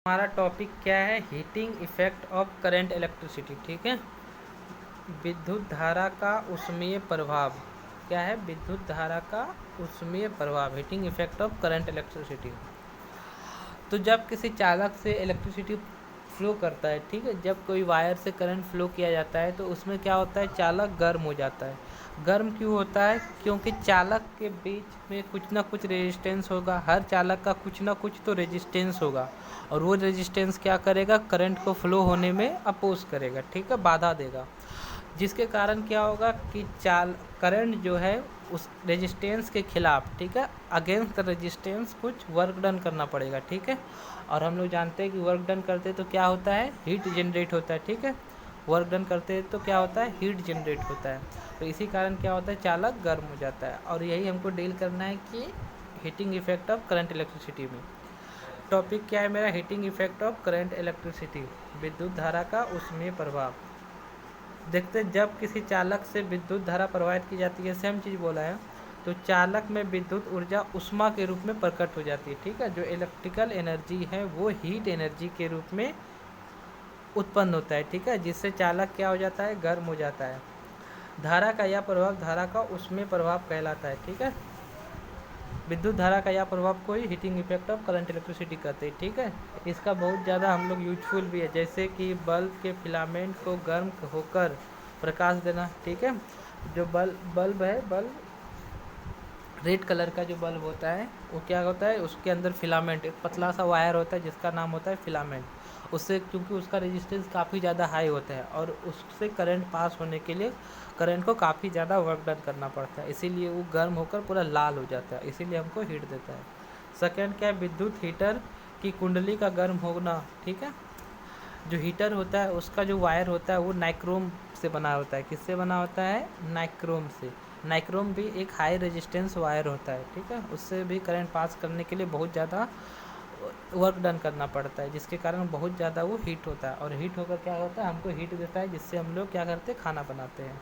हमारा टॉपिक क्या है? Heating effect of current electricity. ठीक है, विद्युत धारा का ऊष्मीय प्रभाव। क्या है? विद्युत धारा का ऊष्मीय प्रभाव, heating effect of current electricity. तो जब किसी चालक से इलेक्ट्रिसिटी फ्लो करता है, ठीक है, जब कोई वायर से करंट फ्लो किया जाता है तो उसमें क्या होता है? चालक गर्म हो जाता है। गर्म क्यों होता है? क्योंकि चालक के बीच में कुछ ना कुछ रेजिस्टेंस होगा। हर चालक का कुछ ना कुछ तो रेजिस्टेंस होगा, और वो रेजिस्टेंस क्या करेगा? करंट को फ्लो होने में अपोज करेगा, ठीक है, बाधा देगा। जिसके कारण क्या होगा कि करंट जो है उस रेजिस्टेंस के खिलाफ, ठीक है, अगेंस्ट द रेजिस्टेंस कुछ वर्क डन करना पड़ेगा, ठीक है। और हम लोग जानते हैं कि वर्क डन करते तो क्या होता है? हीट जनरेट होता है, ठीक है। वर्क डन करते तो क्या होता है? हीट जनरेट होता है। तो इसी कारण क्या होता है? चालक गर्म हो जाता है। और यही हमको डील करना है कि heating effect of current electricity में। टॉपिक क्या है मेरा? Heating effect of current electricity, विद्युत धारा का ऊष्मीय प्रभाव। देखते, जब किसी चालक से विद्युत धारा प्रवाहित की जाती है, सेम चीज़ बोला है, तो चालक में विद्युत ऊर्जा उष्मा के रूप में प्रकट हो जाती है, ठीक है। जो इलेक्ट्रिकल एनर्जी है वो हीट एनर्जी के रूप में उत्पन्न होता है, ठीक है, जिससे चालक क्या हो जाता है? गर्म हो जाता है। धारा का यह प्रभाव धारा का ऊष्मीय प्रभाव कहलाता है, ठीक है। विद्युत धारा का यह प्रभाव को ही heating effect of current electricity कहते हैं, ठीक है। इसका बहुत ज़्यादा हम लोग यूजफुल भी है, जैसे कि बल्ब के फिलामेंट को गर्म होकर प्रकाश देना, ठीक है। जो बल्ब है, बल्ब रेड कलर का जो बल्ब होता है वो क्या होता है? उसके अंदर फिलामेंट, एक पतला सा वायर होता है जिसका नाम होता है फिलामेंट। उससे, क्योंकि उसका रेजिस्टेंस काफ़ी ज़्यादा हाई होता है और उससे करंट पास होने के लिए करंट को काफ़ी ज़्यादा वर्क डन करना पड़ता है, इसीलिए वो गर्म होकर पूरा लाल हो जाता है, इसीलिए हमको हीट देता है। सेकेंड क्या है? विद्युत हीटर की कुंडली का गर्म होना, ठीक है। जो हीटर होता है उसका जो वायर होता है वो नाइक्रोम से बना होता है। किससे बना होता है? नाइक्रोम से। नाइक्रोम भी एक हाई रेजिस्टेंस वायर होता है, ठीक है। उससे भी करंट पास करने के लिए बहुत ज़्यादा वर्क डन करना पड़ता है, जिसके कारण बहुत ज़्यादा वो हीट होता है, और हीट होकर क्या होता है? हमको हीट देता है, जिससे हम लोग क्या करते हैं? खाना बनाते हैं।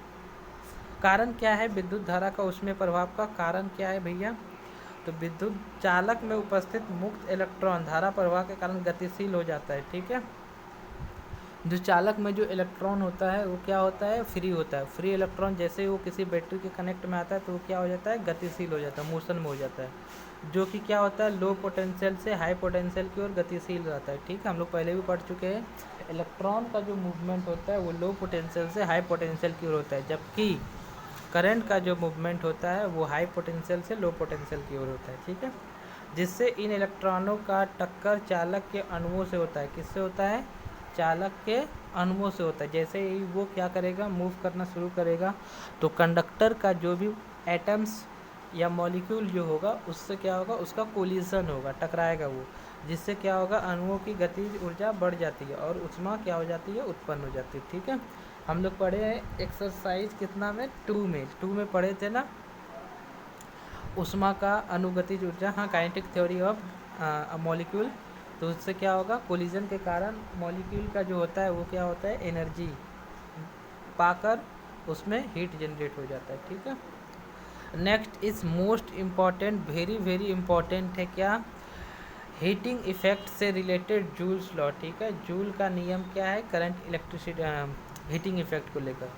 कारण क्या है विद्युत धारा का ऊष्मीय प्रभाव का? कारण क्या है भैया? तो विद्युत चालक में उपस्थित मुक्त इलेक्ट्रॉन धारा प्रवाह के कारण गतिशील हो जाता है, ठीक है। जो चालक में जो इलेक्ट्रॉन होता है वो क्या होता है? फ्री होता है। फ्री इलेक्ट्रॉन जैसे ही वो किसी बैटरी के कनेक्ट में आता है तो वो क्या हो जाता है? गतिशील हो जाता है, मोशन में हो जाता है, जो कि क्या होता है? लो पोटेंशियल से हाई पोटेंशियल की ओर गतिशील रहता है, ठीक है। हम लोग पहले भी पढ़ चुके हैं, इलेक्ट्रॉन का जो मूवमेंट होता है वो लो पोटेंशियल से हाई पोटेंशियल की ओर होता है, जबकि करंट का जो मूवमेंट होता है वो हाई पोटेंशियल से लो पोटेंशियल की ओर होता है, ठीक है। जिससे इन इलेक्ट्रॉनों का टक्कर चालक के अणुओं से होता है। किससे होता है? चालक के अणुओं से होता है। जैसे ही वो क्या करेगा? मूव करना शुरू करेगा, तो कंडक्टर का जो भी एटम्स या मॉलिक्यूल जो होगा उससे क्या होगा? उसका कोलिजन होगा, टकराएगा वो, जिससे क्या होगा? अणुओं की गतिज ऊर्जा बढ़ जाती है और ऊष्मा क्या हो जाती है? उत्पन्न हो जाती है, ठीक है। हम लोग पढ़े हैं एक्सरसाइज कितना में? 2 में पढ़े थे ना, ऊष्मा का अनुगतिज ऊर्जा, हाँ, काइनेटिक थ्योरी ऑफ मॉलिक्यूल। तो उससे क्या होगा? कोलिजन के कारण मॉलिक्यूल का जो होता है वो क्या होता है? एनर्जी पाकर उसमें हीट जनरेट हो जाता है, ठीक है। Next is most important, very very important है क्या? हीटिंग इफेक्ट से रिलेटेड जूल्स लॉ, ठीक है। जूल का नियम क्या है? करंट इलेक्ट्रिसिटी हीटिंग इफेक्ट को लेकर।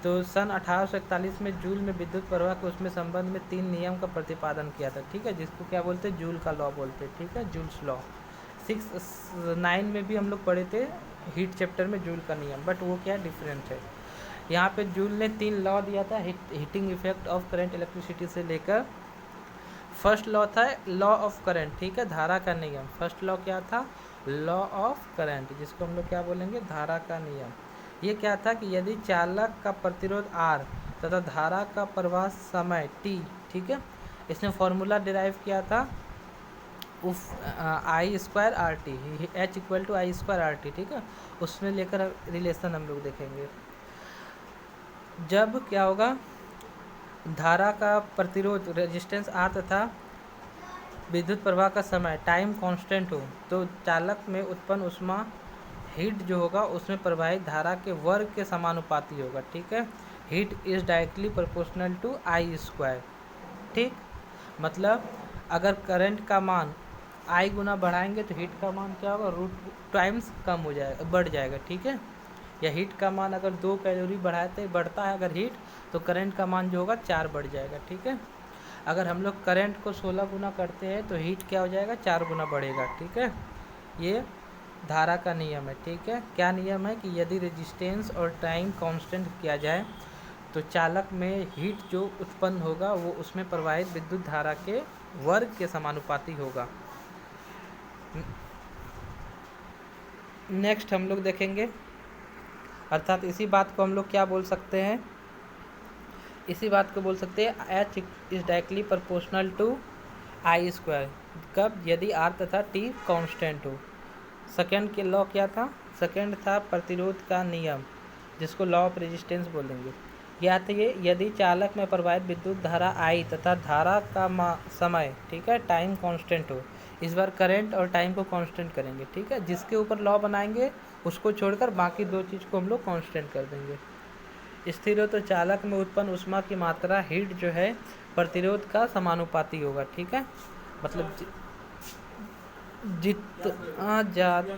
तो सन 1841 में जूल में विद्युत प्रवाह के उसमें संबंध में 3 नियम का प्रतिपादन किया था, ठीक है, जिसको क्या बोलते हैं? जूल का लॉ बोलते हैं, ठीक है, जूल्स लॉ। 9 में भी हम लोग पढ़े थे हीट चैप्टर में जूल का नियम, बट वो क्या डिफरेंट है। यहाँ पे जूल ने 3 लॉ दिया था heating effect of current electricity से लेकर। फर्स्ट लॉ था लॉ ऑफ करंट, ठीक है, धारा का नियम। फर्स्ट लॉ क्या था? लॉ ऑफ करंट, जिसको हम लोग क्या बोलेंगे? धारा का नियम। ये क्या था कि यदि चालक का प्रतिरोध R तथा धारा का प्रवाह समय T, ठीक है, इसने फॉर्मूला डिराइव किया था I square R T, H equal to I²RT, ठीक है, उसमें लेकर रिलेशन हम लोग देखेंगे। जब क्या होगा? धारा का प्रतिरोध रेजिस्टेंस R तथा विद्युत प्रवाह का समय टाइम कांस्टेंट हो, तो चालक में उत्पन्न ऊष्मा हीट जो होगा उसमें प्रवाहित धारा के वर्ग के समानुपाती होगा, ठीक है। Heat is directly proportional to I², ठीक। मतलब अगर करंट का मान आई गुना बढ़ाएंगे तो हीट का मान क्या होगा, रूट टाइम्स कम हो जाएगा, बढ़ जाएगा, ठीक है। या हीट का मान अगर 2 कैलोरी बढ़ाते बढ़ता है अगर हीट, तो करंट का मान जो होगा 4 बढ़ जाएगा, ठीक है। अगर हम लोग करंट को 16 गुना करते हैं तो हीट क्या हो जाएगा, 4 गुना बढ़ेगा, ठीक है। ये धारा का नियम है, ठीक है। क्या नियम है कि यदि रेजिस्टेंस और टाइम कांस्टेंट किया जाए तो चालक में हीट जो उत्पन्न होगा वो उसमें प्रवाहित विद्युत धारा के वर्ग के समानुपाती होगा। नेक्स्ट हम लोग देखेंगे, अर्थात इसी बात को हम लोग क्या बोल सकते हैं, इसी बात को बोल सकते हैं H is directly proportional to I square. कब, यदि आर तथा टी कांस्टेंट हो। सेकंड के लॉ क्या था, सेकंड था प्रतिरोध का नियम, जिसको लॉ ऑफ रेजिस्टेंस बोलेंगे। या तो ये, यदि चालक में प्रवाहित विद्युत धारा आई तथा धारा का समय, ठीक है, टाइम कांस्टेंट हो। इस बार करंट और टाइम को कांस्टेंट करेंगे, ठीक है। जिसके ऊपर लॉ बनाएंगे उसको छोड़कर बाकी दो चीज़ को हम लोग कांस्टेंट कर देंगे। स्थिर हो तो चालक में उत्पन्न ऊष्मा की मात्रा हीट जो है प्रतिरोध का समानुपाती होगा, ठीक है। मतलब जितना ज़्यादा